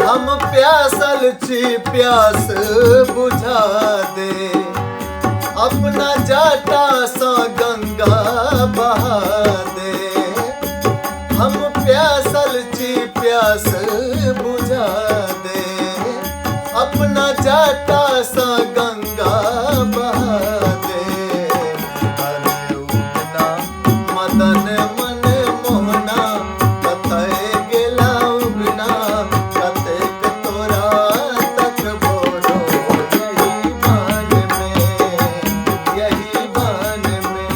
हम प्यासल छी प्यास बुझा दे, अपना जाटा सा गंगा बहा दे। हम प्यासल छी प्यास बुझा दे, अपना जाटा सा गंगा बहा दे। अरे उगना मदन मन मोहना, कतय गेला उगना, कतेक तोरा तक बोलो यही बान में, यही बान में।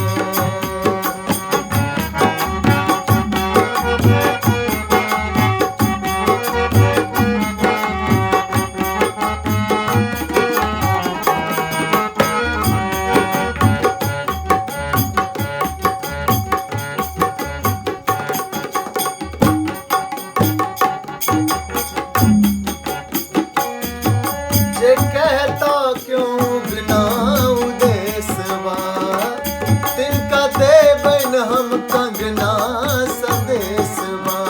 जे कहता क्यों उगना उदेसवा, तिनका देबन हम कंगना सदेसवा।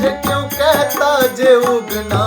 जे क्यों कहता जे उगना